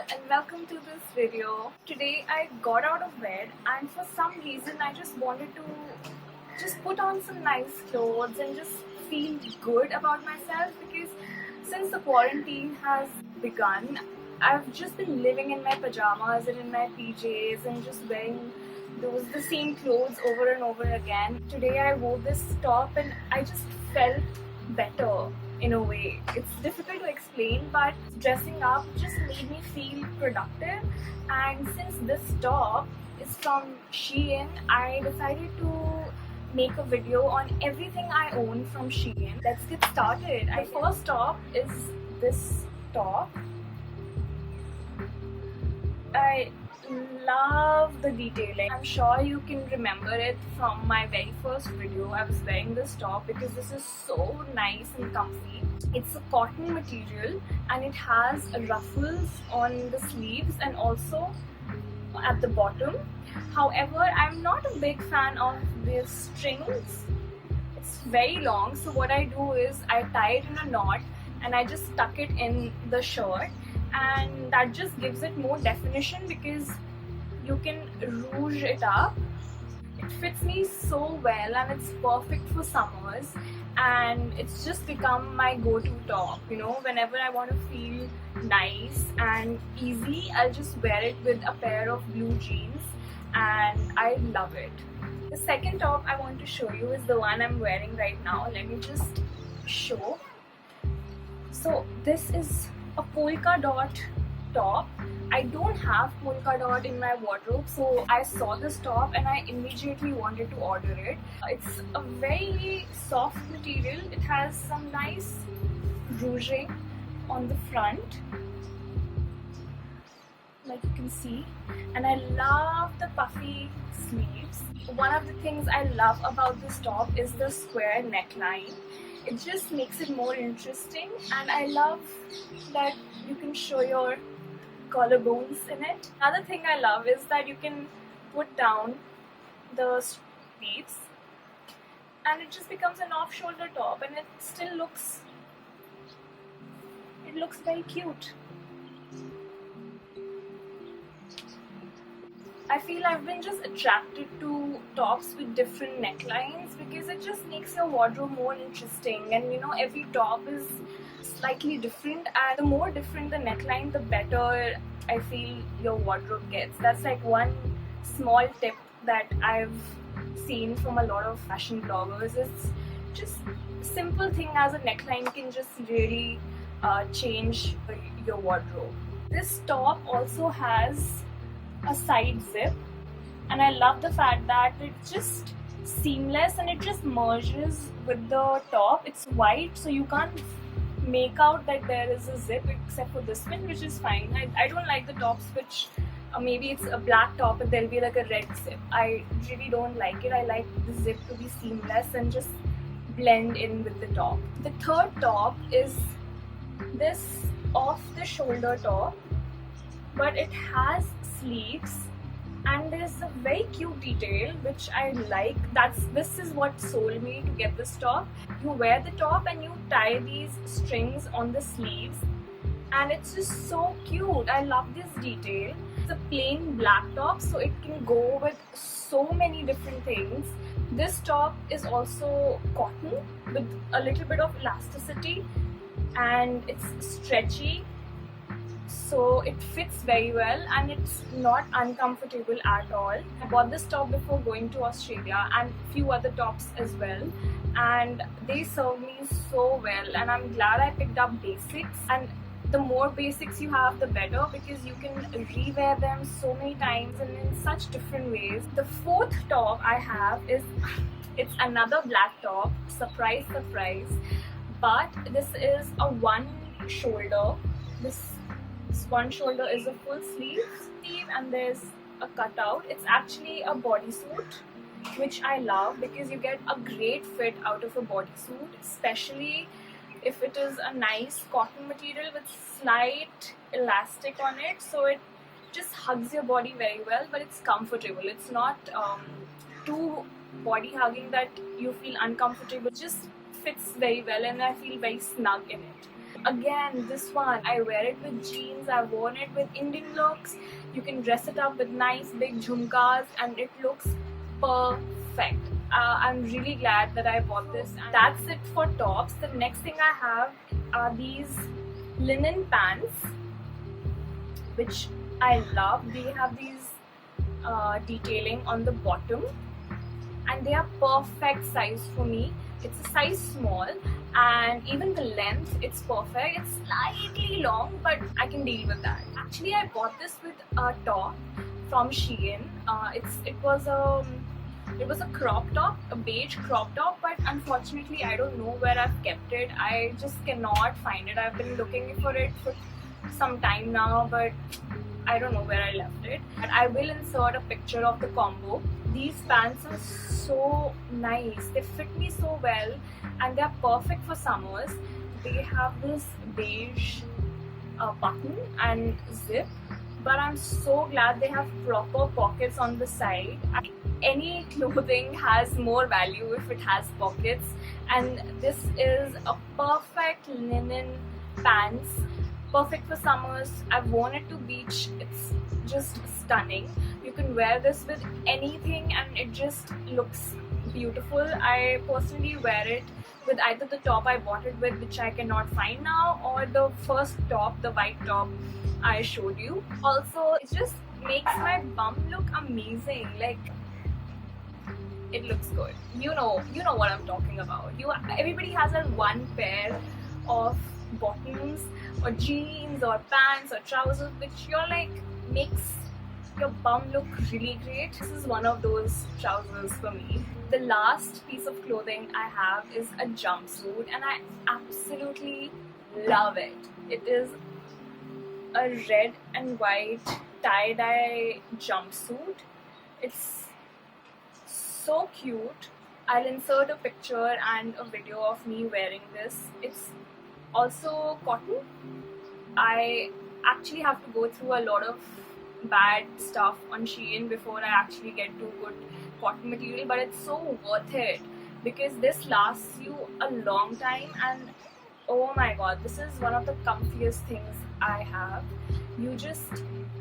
and welcome to this video. Today I got out of bed and for some reason I just wanted to just put on some nice clothes and just feel good about myself because since the quarantine has begun, I've just been living in my pajamas and in my PJs and just wearing the same clothes over and over again. Today I wore this top and I just felt better in a way. It's difficult to explain, but dressing up just made me feel productive. And since this top is from Shein, I decided to make a video on everything I own from Shein. Let's get started. The first top is this top. I love the detailing. I'm sure you can remember it from my very first video. I was wearing this top because this is so nice and comfy. It's a cotton material and it has ruffles on the sleeves and also at the bottom. However, I'm not a big fan of these strings. It's very long, so what I do is I tie it in a knot and I just tuck it in the shirt, and that just gives it more definition because you can rouge it up. It fits me so well and it's perfect for summers, and it's just become my go-to top. You know, whenever I want to feel nice and easy, I'll just wear it with a pair of blue jeans and I love it. The second top I want to show you is the one I'm wearing right now. Let me just show. So this is a polka dot top. I don't have polka dot in my wardrobe, so I saw this top and I immediately wanted to order it. It's a very soft material. It has some nice ruching on the front, like you can see, and I love the puffy sleeves. One of the things I love about this top is the square neckline. It just makes it more interesting, and I love that you can show your collarbones in it. Another thing I love is that you can put down the sleeves and it just becomes an off-shoulder top, and it still looks very cute. I feel I've been just attracted to tops with different necklines because it just makes your wardrobe more interesting, and you know, every top is slightly different, and the more different the neckline, the better I feel your wardrobe gets. That's like one small tip that I've seen from a lot of fashion bloggers. It's just simple thing as a neckline can just really change your wardrobe. This top also has a side zip, and I love the fact that it's just seamless and it just merges with the top. It's white, so you can't make out that there is a zip except for this one, which is fine. I don't like the tops which maybe it's a black top and there'll be like a red zip. I really don't like it. I like the zip to be seamless and just blend in with the top. The third top is this off the shoulder top, but it has sleeves and there's a very cute detail which I like. This is what sold me to get this top. You wear the top and you tie these strings on the sleeves, and it's just so cute. I love this detail. It's a plain black top, so it can go with so many different things. This top is also cotton with a little bit of elasticity, and it's stretchy, so it fits very well and it's not uncomfortable at all. I bought this top before going to Australia and few other tops as well, and they serve me so well, and I'm glad I picked up basics. And the more basics you have, the better, because you can rewear them so many times and in such different ways. The fourth top I have is it's another black top. Surprise, surprise. But this is a one shoulder. This one shoulder is a full sleeve, and there's a cutout. It's actually a bodysuit, which I love because you get a great fit out of a bodysuit, especially if it is a nice cotton material with slight elastic on it, so it just hugs your body very well, but it's comfortable. It's not too body hugging that you feel uncomfortable. It just fits very well and I feel very snug in it. Again, this one, I wear it with jeans, I've worn it with Indian looks. You can dress it up with nice big jhumkas and it looks perfect. I'm really glad that I bought this. And that's it for tops. The next thing I have are these linen pants, which I love. They have these detailing on the bottom and they are perfect size for me. It's a size small and even the length, it's perfect. It's slightly long, but I can deal with that. Actually, I bought this with a top from Shein. It was a crop top, a beige crop top, but unfortunately I don't know where I've kept it. I just cannot find it. I've been looking for it for some time now, but I don't know where I left it. And I will insert a picture of the combo. These pants are so nice. They fit me so well and they're perfect for summers. They have this beige button and zip, but I'm so glad they have proper pockets on the side. Any clothing has more value if it has pockets, and this is a perfect linen pants, perfect for summers. I've worn it to beach. It's just stunning. You can wear this with anything and it just looks beautiful. I personally wear it with either the top I bought it with, which I cannot find now, or the first top, the white top I showed you. Also, it just makes my bum look amazing. Like, it looks good. You know what I'm talking about. Everybody has that one pair of bottoms or jeans or pants or trousers which you're like makes your bum look really great. This is one of those trousers for me. The last piece of clothing I have is a jumpsuit and I absolutely love it. It is a red and white tie-dye jumpsuit. It's so cute. I'll insert a picture and a video of me wearing this. It's also cotton. I actually have to go through a lot of bad stuff on Shein before I actually get to good cotton material, but it's so worth it because this lasts you a long time and oh my god, this is one of the comfiest things I have.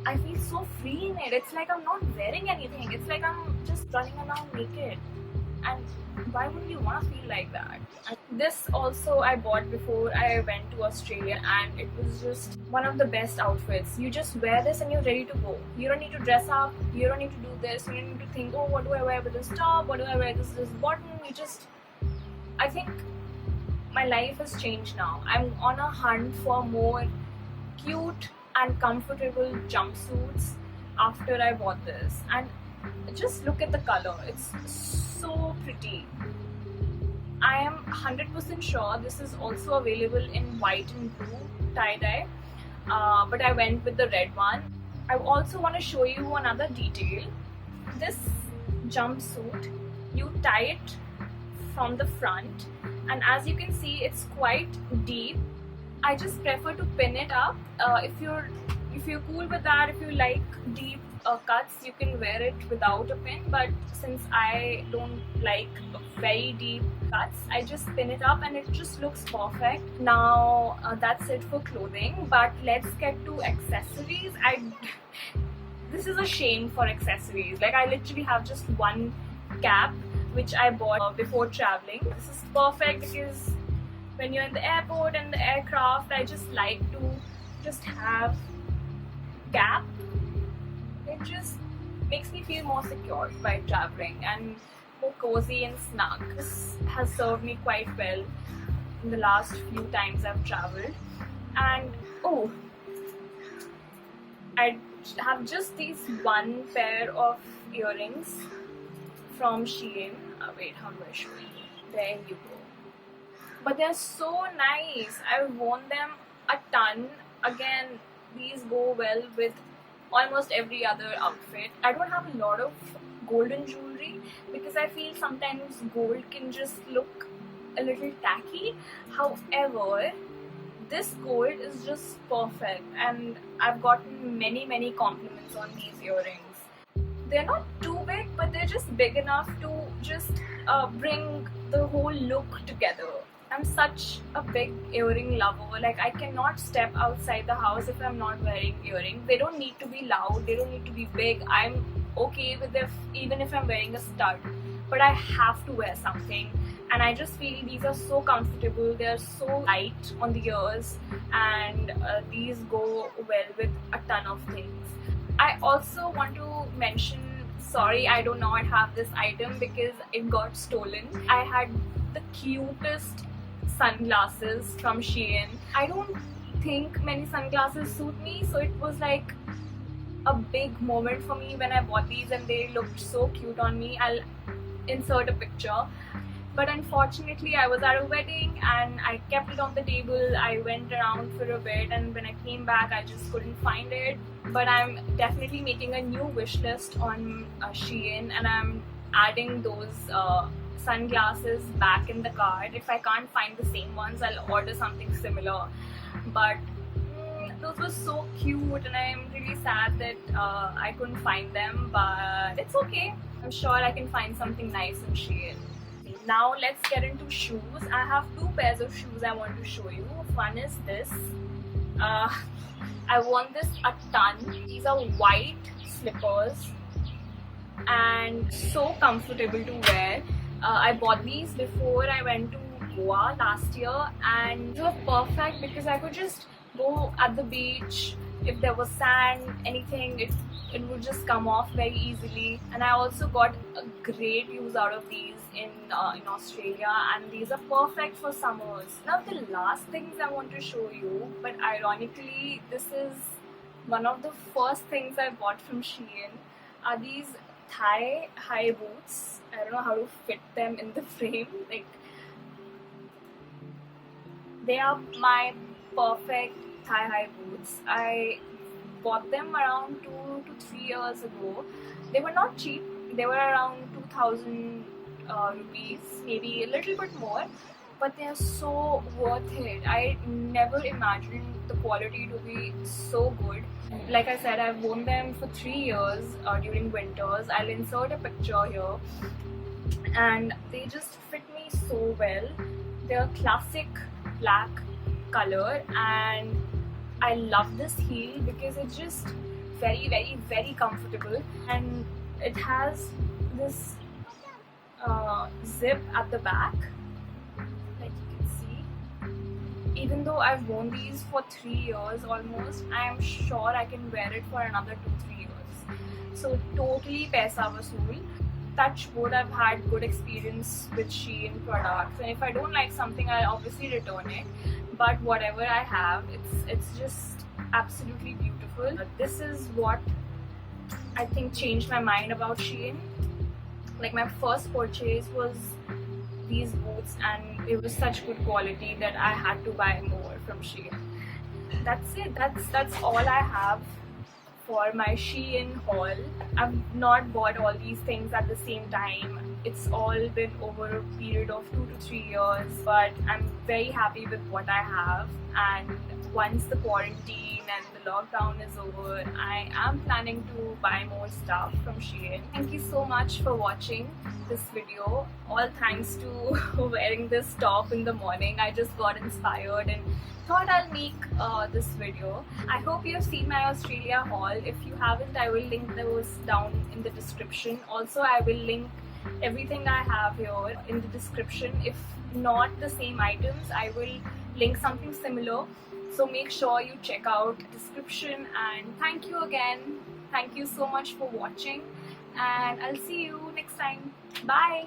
I feel so free in it. It's like I'm not wearing anything. It's like I'm just running around naked. And why wouldn't you want to feel like that? This also I bought before I went to Australia and it was just one of the best outfits. You just wear this and you're ready to go. You don't need to dress up. You don't need to do this. You don't need to think, oh, what do I wear with this top? What do I wear with this bottom? I think my life has changed now. I'm on a hunt for more cute and comfortable jumpsuits after I bought this. And just look at the color. It's so pretty. I am 100% sure this is also available in white and blue tie-dye, but I went with the red one. I also want to show you another detail. This jumpsuit, you tie it from the front and as you can see it's quite deep. I just prefer to pin it up. If you're cool with that, if you like deep cuts, you can wear it without a pin, but since I don't like very deep cuts, I just pin it up and it just looks perfect. Now that's it for clothing, but let's get to accessories. This is a shame for accessories. Like, I literally have just one cap which I bought before traveling. This is perfect because when you're in the airport and the aircraft, I just like to just have cap. It just makes me feel more secure by traveling and more cozy and snug. This has served me quite well in the last few times I've traveled. And oh, I have just these one pair of earrings from Shein. Wait, how do I show you? There you go. But they're so nice. I've worn them a ton. Again, these go well with almost every other outfit. I don't have a lot of golden jewelry because I feel sometimes gold can just look a little tacky. However, this gold is just perfect and I've gotten many compliments on these earrings. They're not too big, but they're just big enough to just bring the whole look together. I'm such a big earring lover. Like, I cannot step outside the house if I'm not wearing earrings. They don't need to be loud, they don't need to be big. I'm okay with if even if I'm wearing a stud, but I have to wear something. And I just feel these are so comfortable, they're so light on the ears, and these go well with a ton of things. I also want to mention, sorry I do not have this item because it got stolen. I had the cutest sunglasses from Shein. I don't think many sunglasses suit me, so it was like a big moment for me when I bought these, and they looked so cute on me. I'll insert a picture. But unfortunately, I was at a wedding and I kept it on the table. I went around for a bit, and when I came back, I just couldn't find it. But I'm definitely making a new wish list on Shein, and I'm adding those sunglasses back in the cart. If I can't find the same ones, I'll order something similar. But those were so cute, and I'm really sad that I couldn't find them. But it's okay. I'm sure I can find something nice in Shein. Now let's get into shoes. I have two pairs of shoes I want to show you. One is this. I want this a ton. These are white slippers and so comfortable to wear. I bought these before I went to Goa last year, and they were perfect because I could just go at the beach. If there was sand, anything, it would just come off very easily. And I also got a great use out of these in Australia, and these are perfect for summers. Now the last things I want to show you, but ironically this is one of the first things I bought from Shein, are these thigh high boots. I don't know how to fit them in the frame. Like, they are my perfect thigh high boots. I bought them around 2 to 3 years ago. They were not cheap. They were around 2,000 rupees, maybe a little bit more, but they are so worth it. I never imagined the quality to be so good. Like I said, I've worn them for 3 years during winters. I'll insert a picture here, and they just fit me so well. They're classic black color, and I love this heel because it's just very, very, very comfortable, and it has this zip at the back, like you can see. Even though I've worn these for 3 years almost, I am sure I can wear it for another 2-3 years. So totally paisa vasool. Touch wood, I've had good experience with Shein products, and if I don't like something, I'll obviously return it. But whatever I have, it's just absolutely beautiful. This is what I think changed my mind about Shein. Like, my first purchase was these boots, and it was such good quality that I had to buy more from Shein. That's it. That's all I have for my Shein haul. I've not bought all these things at the same time. It's all been over a period of 2 to 3 years, but I'm very happy with what I have. And once the quarantine and the lockdown is over, I am planning to buy more stuff from Shein. Thank you so much for watching this video. All thanks to wearing this top in the morning. I just got inspired and thought I'll make this video. I hope you have seen my Australia haul. If you haven't, I will link those down in the description. Also, I will link everything I have here in the description. If not the same items, I will link something similar. So make sure you check out the description, and thank you again. Thank you so much for watching, and I'll see you next time. Bye.